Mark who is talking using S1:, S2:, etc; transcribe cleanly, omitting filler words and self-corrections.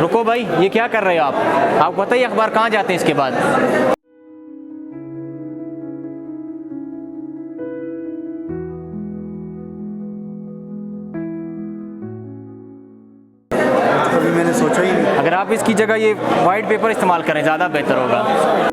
S1: रुको भाई, ये क्या कर रहे हो आप? आपको पता ही अखबार कहाँ जाते हैं इसके बाद?
S2: कभी मैंने सोचा ही नहीं।
S1: अगर आप इसकी जगह ये वाइट पेपर इस्तेमाल करें ज़्यादा बेहतर होगा।